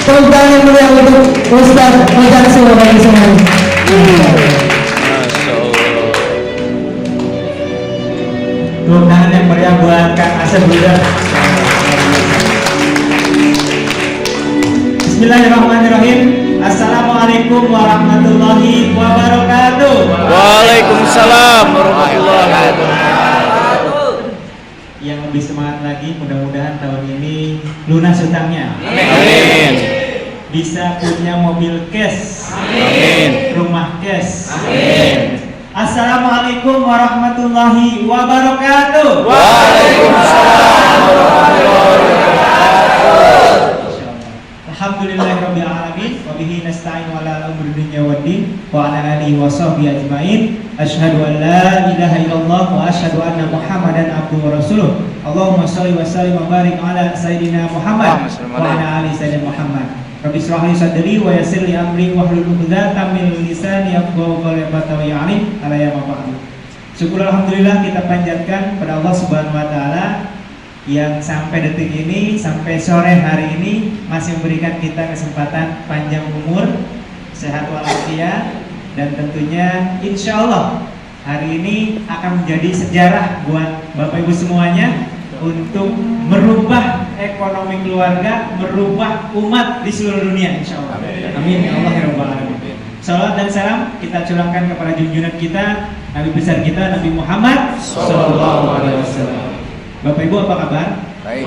Tepuk tangan yang meriah untuk Ustaz Ojatsu bagi semuanya. Masya Allah. Tepuk tangan yang meriah buat Kang Asep juga. Bismillahirrahmanirrahim. Assalamualaikum warahmatullahi wabarakatuh. Waalaikumsalam warahmatullahi wabarakatuh. Yang lebih semangat lagi, mudah-mudahan tahun ini lunas hutangnya. Amin. Bisa punya mobil cash. Amin. Rumah cash. Amin. Assalamualaikum warahmatullahi wabarakatuh. Waalaikumsalam warahmatullahi wabarakatuh. Alhamdulillahirabbil alamin wa bihi nasta'in ala umuri dunya waddin wa ala alihi wa sahbihi ajmain. Asyhadu an la ilaha illallah wa asyhadu anna Muhammadan abduhu wa rasuluh. Allahumma shalli wa sallim wa barik ala sayyidina Muhammad wa ala ali sayyidina Muhammad. Rabbi shrah li sadri wa yassir li amri wahlul 'uqdatam min lisani yafqahu qawli wa ta'ala ala ya ba'du. Syukur alhamdulillah kita panjatkan pada Allah Subhanahu wa taala yang sampai detik ini, sampai sore hari ini masih memberikan kita kesempatan panjang umur, sehat walafiat, dan tentunya insya Allah hari ini akan menjadi sejarah buat Bapak Ibu semuanya untuk merubah ekonomi keluarga, merubah umat di seluruh dunia insya Allah. Amin ya Allah ya Rabbal alamin. Salawat dan salam kita curahkan kepada junjungan kita, Nabi besar kita, Nabi Muhammad Sallallahu Alaihi Wasallam. Bapak Ibu apa kabar? Baik.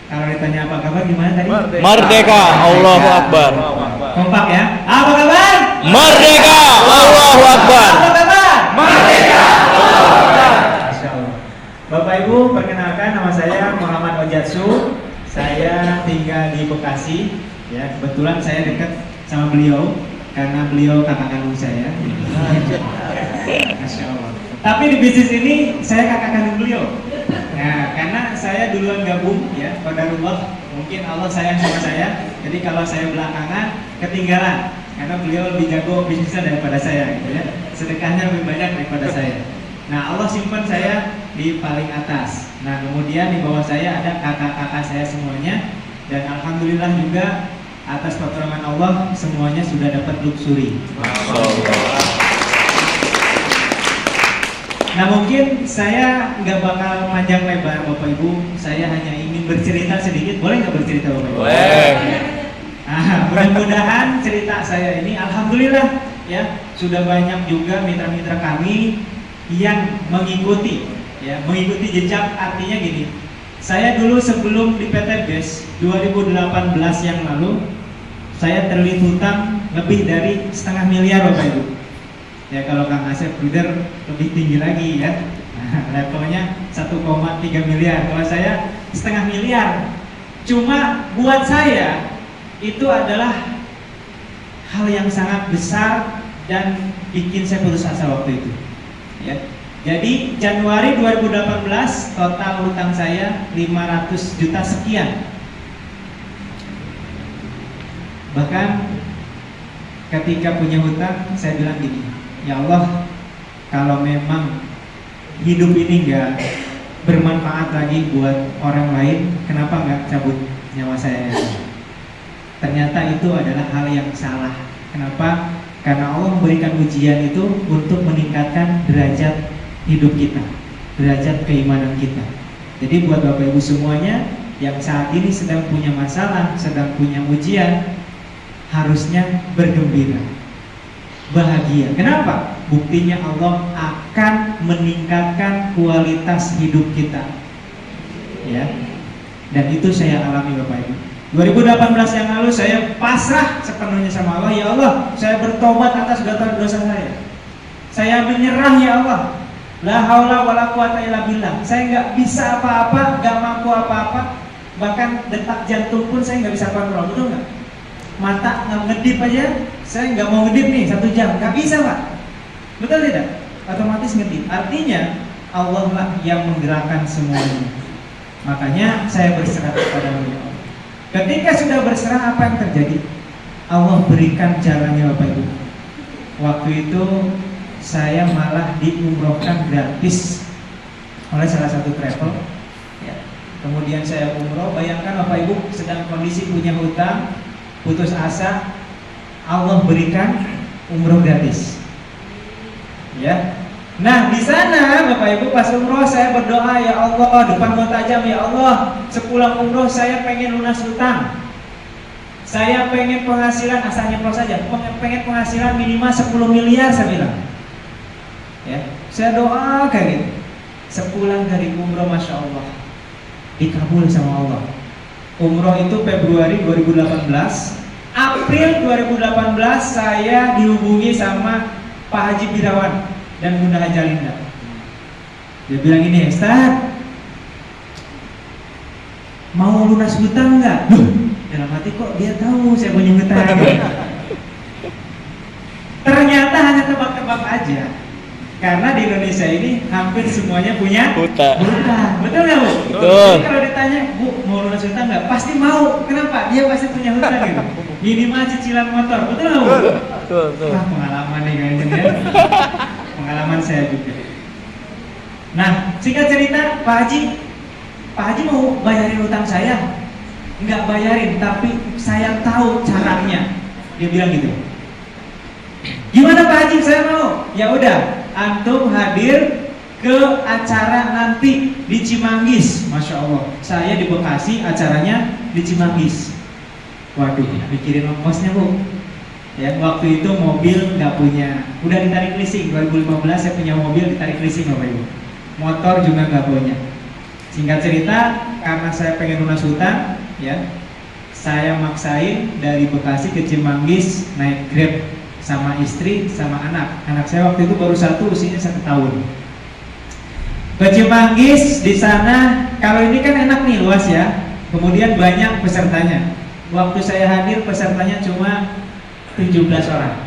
Kalau ditanya apa kabar gimana tadi? Merdeka. Allahu Akbar. Kompak ya. Apa kabar? Merdeka. Allahu Akbar. Apa kabar? Merdeka. Allahu Akbar. Masya Allah. Bapak Ibu, perkenalkan nama saya Muhammad Ojatsu. Saya tinggal di Bekasi. Ya, kebetulan saya dekat sama beliau karena beliau kakak kandung saya. Masya Allah. Tapi di bisnis ini saya kakak kandung beliau. Nah, karena saya duluan gabung ya, qadarullah, mungkin Allah sayang sama saya. Jadi kalau saya belakangan ketinggalan karena beliau lebih jago bisnisnya daripada saya gitu ya. Sedekahnya lebih banyak daripada saya. Nah, Allah simpan saya di paling atas. Nah, kemudian di bawah saya ada kakak-kakak saya semuanya, dan alhamdulillah juga atas pertolongan Allah semuanya sudah dapat luxury. Nah, mungkin saya nggak bakal panjang lebar Bapak Ibu. Saya hanya ingin bercerita sedikit. Boleh nggak bercerita Bapak Ibu? Boleh. Mudah-mudahan cerita saya ini alhamdulillah ya sudah banyak juga mitra-mitra kami yang mengikuti ya, mengikuti jejak. Artinya gini, saya dulu sebelum di PT BES 2018 yang lalu saya terlilit hutang lebih dari 500 miliar Bapak Ibu. Ya, kalau Kang Asep Bruder lebih tinggi lagi ya, levelnya 1,3 miliar. Kalau saya 0,5 miliar. Cuma buat saya itu adalah hal yang sangat besar dan bikin saya putus asa waktu itu. Ya, jadi Januari 2018 total hutang saya 500 juta sekian. Bahkan ketika punya hutang saya bilang gini, ya Allah, kalau memang hidup ini nggak bermanfaat lagi buat orang lain, kenapa nggak cabut nyawa saya? Ternyata itu adalah hal yang salah. Kenapa? Karena Allah memberikan ujian itu untuk meningkatkan derajat hidup kita, derajat keimanan kita. Jadi buat Bapak Ibu semuanya yang saat ini sedang punya masalah, sedang punya ujian, harusnya bergembira, bahagia. Kenapa? Buktinya Allah akan meningkatkan kualitas hidup kita. Ya. Dan itu saya alami Bapak Ibu. 2018 yang lalu saya pasrah sepenuhnya sama Allah. Ya Allah, saya bertobat atas dosa saya. Saya menyerah ya Allah. La haula wala quwata illa billah. Saya nggak bisa apa-apa, nggak mampu apa-apa. Bahkan detak jantung pun saya nggak bisa kontrol, betul nggak? Mata nggak ngedip aja, saya nggak mau ngedip nih 1 jam, nggak bisa Pak. Betul tidak? Otomatis ngedip. Artinya Allah lah yang menggerakkan semuanya. Makanya saya berserah kepada Allah. Ketika sudah berserah, apa yang terjadi? Allah berikan jalannya Bapak Ibu. Waktu itu saya malah diumrohkan gratis oleh salah satu travel. Ya. Kemudian kemudian saya umroh. Bayangkan Bapak Ibu sedang kondisi punya hutang, putus asa, Allah berikan umroh gratis. Ya. Nah di sana Bapak Ibu pas umroh saya berdoa, ya Allah, depan muntajam, ya Allah, sepulang umroh saya pengen lunas hutang. Saya pengen penghasilan, asal nyemprot saja, pengen penghasilan minimal 10 miliar saya bilang. Ya, saya doa kayak gitu. Sepulang dari umroh, Masya Allah, dikabul sama Allah. Umroh itu Februari 2018, April 2018 saya dihubungi sama Pak Haji Birawan dan Bunda Hajalinda. Dia bilang ini, Ustaz, mau lunas hutang nggak? Dalam hati kok dia tahu saya punya hutang. Ternyata hanya tebak-tebak aja. Karena di Indonesia ini hampir semuanya punya Hutang. Betul nggak Bu? Betul. Jadi kalau ditanya, Bu mau lunas hutang nggak? Pasti mau. Kenapa? Dia pasti punya hutang gitu. Minimal cicilan motor. Betul nggak Bu? Betul. Wah, pengalaman nih kayaknya ya. Pengalaman saya juga. Nah, singkat cerita, Pak Haji mau bayarin hutang saya. Nggak bayarin, tapi saya tahu caranya. Dia bilang gitu. Gimana Pak Haji? Saya mau. Ya udah, antum hadir ke acara nanti di Cimanggis. Masya Allah, saya di Bekasi, acaranya di Cimanggis. Waduh, mikirin ongkosnya Bu. Ya, waktu itu mobil nggak punya, udah ditarik leasing. 2015 saya punya mobil ditarik leasing Bapak Ibu. Motor juga nggak punya. Singkat cerita, karena saya pengen lunas hutang, ya, saya maksain dari Bekasi ke Cimanggis naik Grab sama istri sama anak. Anak saya waktu itu baru satu, usianya 1 tahun. Ke Cimanggis, di sana kalau ini kan enak nih, luas ya. Kemudian banyak pesertanya. Waktu saya hadir pesertanya cuma 17 orang.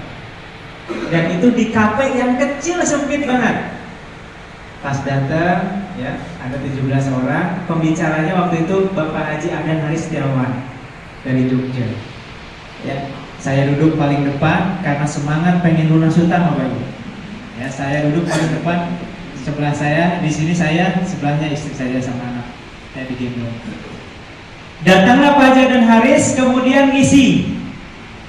Dan itu di kafe yang kecil, sempit banget. Pas datang, ya, ada 17 orang. Pembicaranya waktu itu Bapak Haji Adan Haris Setiawan dari Jogja. Ya, saya duduk paling depan karena semangat pengen lunas hutang Bapak Ibu. Ya, saya duduk paling depan, sebelah saya, di sini saya, sebelahnya istri saya sama anak. Saya digendong. Datanglah Pak Haji Adan Haris, kemudian ngisi.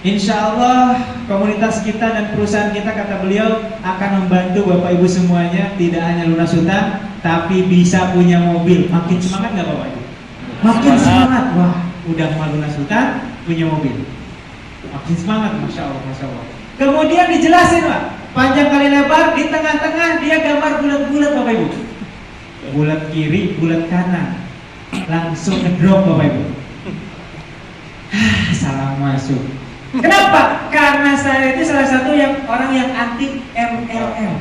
Insya Allah komunitas kita dan perusahaan kita, kata beliau, akan membantu Bapak Ibu semuanya, tidak hanya lunas hutang, tapi bisa punya mobil. Makin semangat nggak Bapak Ibu? Makin semangat. Wah, udah mau lunas hutang, punya mobil. Makin semangat, Masya Allah, Masya Allah. Kemudian dijelasin Pak, panjang kali lebar, di tengah-tengah dia gambar bulat-bulat Bapak Ibu. Bulat kiri, bulat kanan, langsung ngedrop Bapak Ibu. Salah masuk. Kenapa? Karena saya itu salah satu orang yang anti MLM.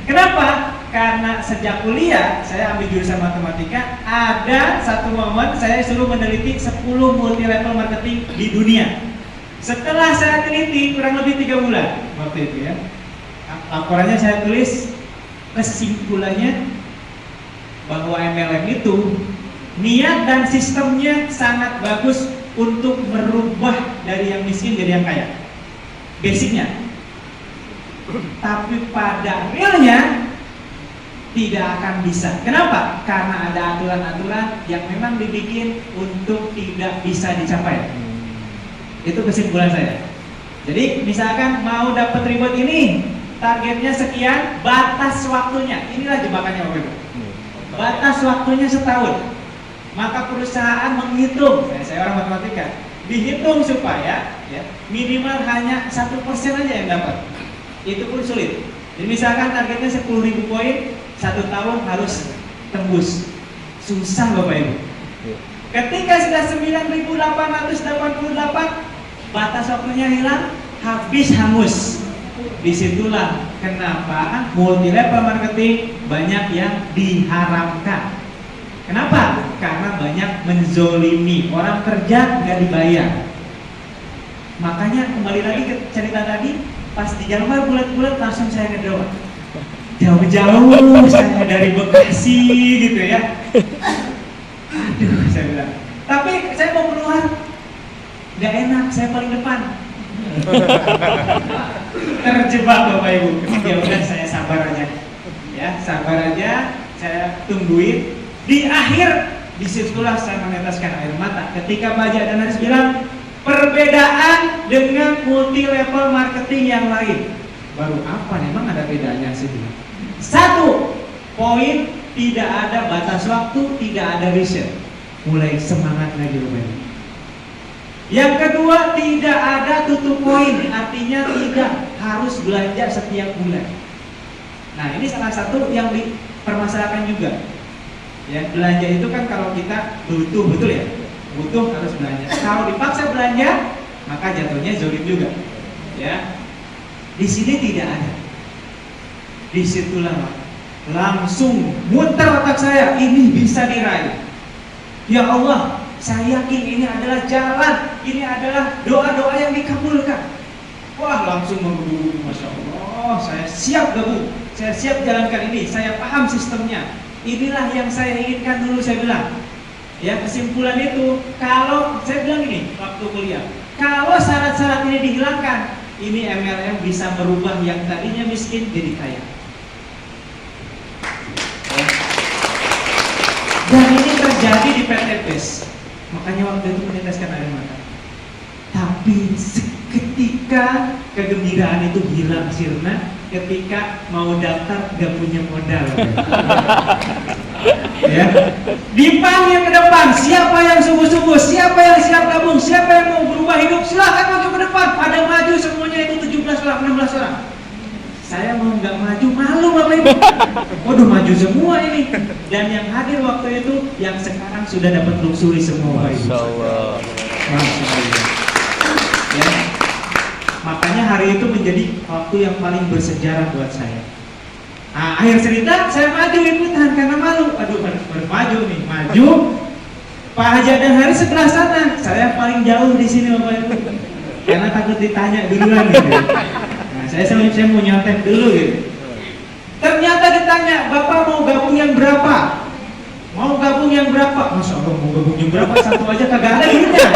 Kenapa? Karena sejak kuliah saya ambil jurusan matematika, ada satu momen saya suruh meneliti 10 multi level marketing di dunia. Setelah saya teliti kurang lebih 3 bulan waktu itu ya. Laporannya saya tulis, kesimpulannya bahwa MLM itu niat dan sistemnya sangat bagus untuk merubah dari yang miskin jadi yang kaya, basicnya. Tapi pada realnya tidak akan bisa. Kenapa? Karena ada aturan-aturan yang memang dibikin untuk tidak bisa dicapai. Itu kesimpulan saya. Jadi misalkan mau dapat reward ini, targetnya sekian, batas waktunya. Inilah jebakannya Bapak Ibu. Batas waktunya setahun. Maka perusahaan menghitung, saya orang matematika, dihitung supaya ya, minimal hanya 1% aja yang dapat. Itu pun sulit. Jadi misalkan targetnya 10.000 poin, 1 tahun harus tembus. Susah Bapak Ibu. Ketika sudah 9.888, batas waktunya hilang, habis hangus. Disitulah kenapa multi level marketing banyak yang diharamkan. Kenapa? Karena banyak menzolimi, orang kerja nggak dibayar. Makanya kembali lagi ke cerita tadi, pas di Januari bulat-bulat langsung saya ngedrop. Jauh-jauh saya dari Bekasi gitu ya. Aduh, saya bilang. Tapi saya mau keluar, nggak enak, saya paling depan. Terjebak Bapak Ibu. Ya udah, saya sabar aja. Ya, sabar aja, saya tungguin. Di akhir Disitulah saya meneteskan air mata ketika Pak Haji Adan Haris bilang perbedaan dengan multi level marketing yang lain. Baru apa? Memang ada bedanya sih. Satu, poin tidak ada batas waktu, tidak ada riset. Mulai semangat lagi Bapak. Yang kedua, tidak ada tutup poin, artinya tidak harus belanja setiap bulan. Nah, ini salah satu yang dipermasalahkan juga. Ya, belanja itu kan kalau kita butuh, betul ya? Butuh harus belanja. Kalau dipaksa belanja, maka jatuhnya zolim juga. Ya, di sini tidak ada. Disitulah langsung muter otak saya, ini bisa diraih. Ya Allah, saya yakin ini adalah jalan, ini adalah doa-doa yang dikabulkan. Wah, langsung menggebu-gebu, Masya Allah, saya siap gabung, saya siap jalankan ini, saya paham sistemnya. Inilah yang saya inginkan dulu, saya bilang. Ya, kesimpulan itu, kalau saya bilang ini waktu kuliah, kalau syarat-syarat ini dihilangkan, ini MLM bisa merubah yang tadinya miskin jadi kaya. Dan ini terjadi di PT PES. Makanya waktu itu meneteskan air mata. Tapi seketika kegembiraan itu hilang sirna ketika mau daftar gak punya modal. Ya, dipanggil ke depan, siapa yang sungguh-sungguh, siapa yang siap gabung, siapa yang mau berubah hidup, silahkan maju ke depan. Pada maju semuanya itu 17 orang, 16 orang. Saya mau nggak maju, malu Bapak Ibu. Waduh, maju semua ini. Dan yang hadir waktu itu, yang sekarang sudah dapat luxury semua Bapak Ibu. Masya Allah. Masya Allah. Ya. Makanya hari itu menjadi waktu yang paling bersejarah buat saya. Nah, akhir cerita saya maju ikutan karena malu. Aduh, baru maju nih, maju. Pak Haji Adan Haris sebelah sana, saya paling jauh di sini Bapak Ibu. Karena takut ditanya duluan gitu. Nah, saya mau nyontek dulu gitu. Ternyata ditanya, Bapak mau gabung yang berapa? Mau gabung yang berapa? Masya Allah, mau gabung yang berapa? Satu aja kagak ada duitnya.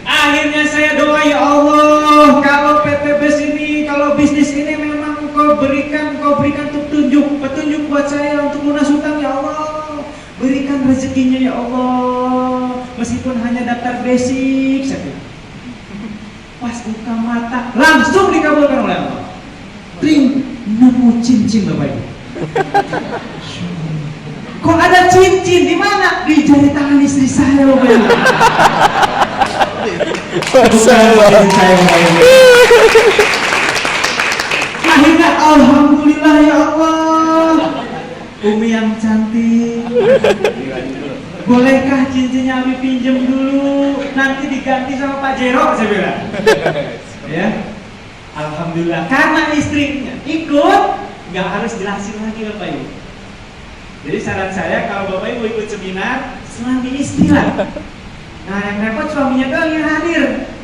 Akhirnya saya doa, ya Allah, kalau PT PES ini, kalau bisnis ini memang kau berikan petunjuk buat saya untuk lunas hutang, ya Allah, berikan rezekinya ya Allah, meskipun hanya daftar basic saja. Pas buka mata, langsung dikabulkan oleh Allah. Tring, nemu cincin Bapak Ibu. Kok ada cincin di mana? Di jari tangan istri saya Bapak Ibu. Akhirnya alhamdulillah ya Allah, Umi yang cantik, bolehkah cincinnya Abi pinjem dulu, nanti diganti sama Pak Jero, saya bilang. Ya, alhamdulillah, karena istrinya ikut, nggak harus jelasin lagi Bapak Ibu. Jadi saran saya kalau Bapak Ibu ikut seminar, suami istri lah. Nah, yang repot suaminya doang yang hadir.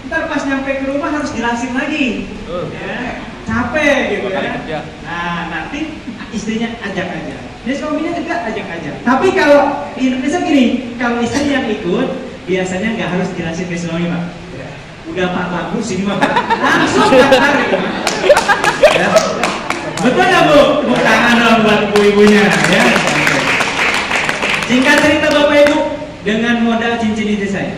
Ntar pas nyampe ke rumah harus jelasin lagi. Ya, capek gitu ya. Nah, nanti istrinya ajak aja. Jadi suaminya juga ajak aja. Tapi kalau di Indonesia gini, kalau istri yang ikut, biasanya nggak harus jelasin ke suami Pak. Udah Pak bagus sini Pak. Langsung daftar gitu. Ya. Betul nggak Bu? Tepuk tangan dong buat ibu-ibunya ya. Singkat cerita Bapak Ibu, dengan modal cincin itu saya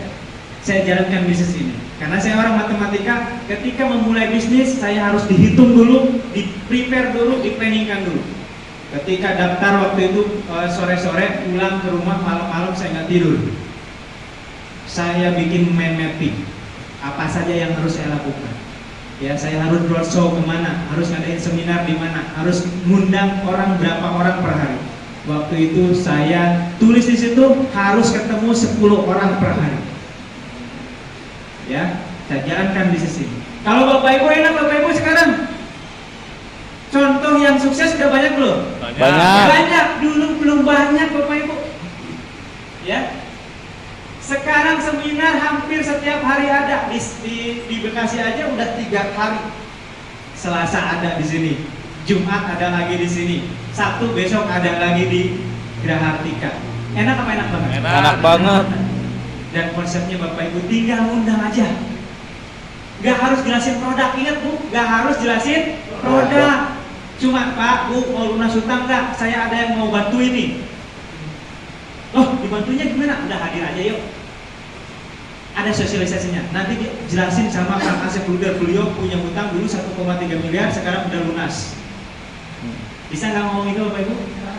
jalankan bisnis ini. Karena saya orang matematika, ketika memulai bisnis saya harus dihitung dulu, di-prepare dulu, di-planningkan dulu. Ketika daftar waktu itu sore-sore pulang ke rumah malam-malam saya nggak tidur. Saya bikin mind mapping, apa saja yang harus saya lakukan. Ya, saya harus roadshow kemana, harus ngadain seminar di mana, harus ngundang orang berapa orang per hari. Waktu itu saya tulis di situ harus ketemu 10 orang per hari. Ya, saya jalankan bisnis ini. Kalau Bapak Ibu enak Bapak Ibu sekarang. Contoh yang sukses sudah banyak belum? Banyak. Dulu belum banyak Bapak Ibu. Ya. Sekarang seminar hampir setiap hari ada di Bekasi aja udah 3 hari. Selasa ada di sini. Jumat ada lagi di sini. Sabtu besok ada lagi di Gerahartika. Enak apa enak banget? Enak banget. Dan konsepnya Bapak Ibu tinggal undang aja. Gak harus jelasin produk, ingat Bu, gak harus jelasin produk. Cuma Pak, Bu mau lunas hutang gak? Saya ada yang mau bantu ini. dibantunya gimana? Udah hadir aja yuk. Ada sosialisasinya. Nanti jelasin sama Kang Asep Luder, beliau punya hutang dulu 1,3 miliar, sekarang udah lunas. Bisa nggak ngomong itu Bapak Ibu?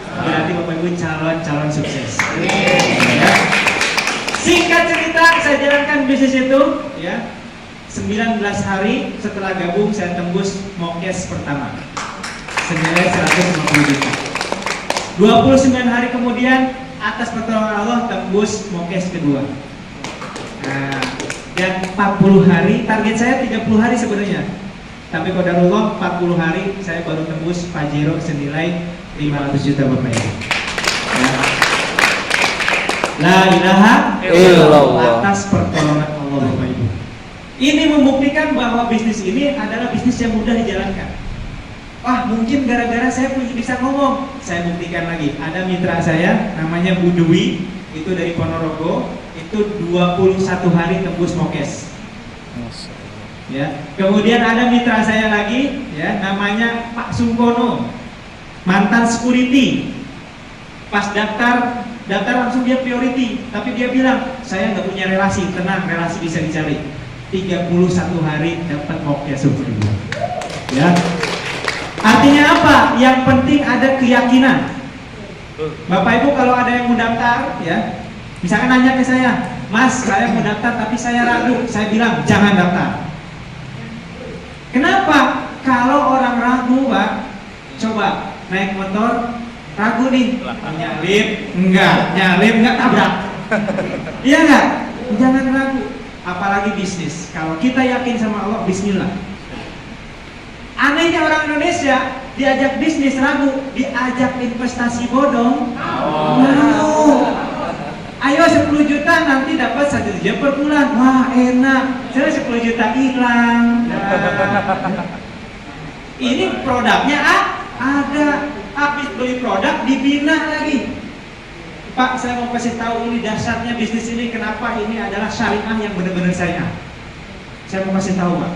Berarti Bapak Ibu calon sukses. Ya. Singkat cerita, saya jalankan bisnis itu, ya. 19 hari setelah gabung saya tembus mokes pertama senilai 150 juta. 29 hari kemudian atas pertolongan Allah tembus mokes kedua. Nah, dan 40 hari, target saya 30 hari sebenarnya. Tapi qadarullah 40 hari saya baru tembus Pajero senilai 500 juta Bapak Ibu. Ya. La ilaha illallah, atas pertolongan Allah Bapak Ibu. Ini membuktikan bahwa bisnis ini adalah bisnis yang mudah dijalankan. Wah, mungkin gara-gara saya bisa ngomong. Saya buktikan lagi. Ada mitra saya namanya Bu Dwi, itu dari Ponorogo, itu 21 hari tembus mokes. Ya. Kemudian ada mitra saya lagi, ya, namanya Pak Sungkono, mantan security. Pas daftar langsung dia priority, tapi dia bilang saya nggak punya relasi, tenang, relasi bisa dicari. 31 hari dapat mokes Bapak. Ya. Artinya apa? Yang penting ada keyakinan. Bapak Ibu kalau ada yang mau daftar, ya, misalkan nanya ke saya, Mas, saya mau daftar tapi saya ragu. Saya bilang jangan daftar. Kenapa? Kalau orang ragu, Pak, coba naik motor, ragu nih, nyalip enggak tabrak. Iya enggak? Jangan ragu. Apalagi bisnis. Kalau kita yakin sama Allah, bismillah. Anehnya orang Indonesia diajak bisnis ragu, diajak investasi bodong. Ayo 10 juta nanti dapat 1 juta per bulan. Wah, enak. Saya 10 juta hilang. Ini produknya ada. Habis beli produk dibina lagi. Pak, saya mau kasih tahu ini dasarnya bisnis ini, kenapa ini adalah syariah yang benar-benar syariah. Saya mau kasih tahu, Pak.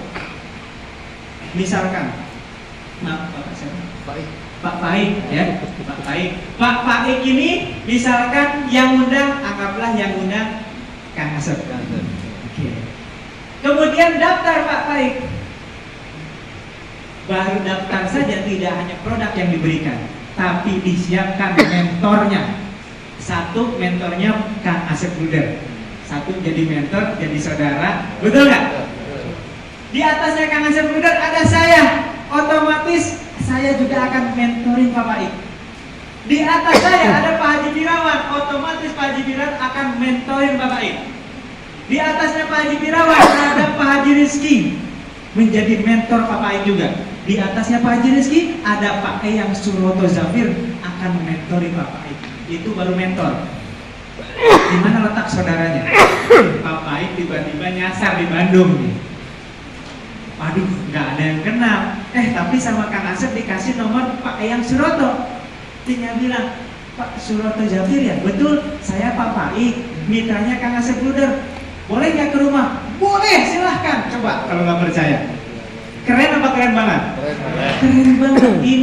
Misalkan, maaf Pak, Pak Paik, ya, Pak Paik. Pak Paik ini, misalkan yang undang, anggaplah yang undang Kang Asep. Oke. Kemudian daftar Pak Paik. Baru daftar saja tidak hanya produk yang diberikan, tapi disiapkan mentornya. Satu mentornya Kang Asep Luder, satu jadi mentor, jadi saudara, betul nggak? Di atasnya Kang Asep Luder ada saya, otomatis saya juga akan mentoring Pak Baik. Di atas saya ada Pak Haji Birawan, otomatis Pak Haji Birawan akan mentoring Pak Baik. Di atasnya Pak Haji Birawan ada Pak Haji Rizki, menjadi mentor Pak Baik juga. Di atasnya Pak Haji Rizki ada Pak Eyang Suroto Zafir akan mentoring Pak Baik. Itu baru mentor. Di mana letak saudaranya? Pak Baik tiba-tiba nyasar di Bandung nih. Aduh, nggak ada yang kenal. Tapi sama Kang Asep dikasih nomor Pak Eyang Suroto. Tinggal bilang, Pak Suroto Zafir ya? Betul, saya Pak Baik, mitranya Kang Asep Luder. Boleh nggak ke rumah? Boleh, silahkan. Coba kalau nggak percaya. Keren apa keren banget? Keren banget. Ini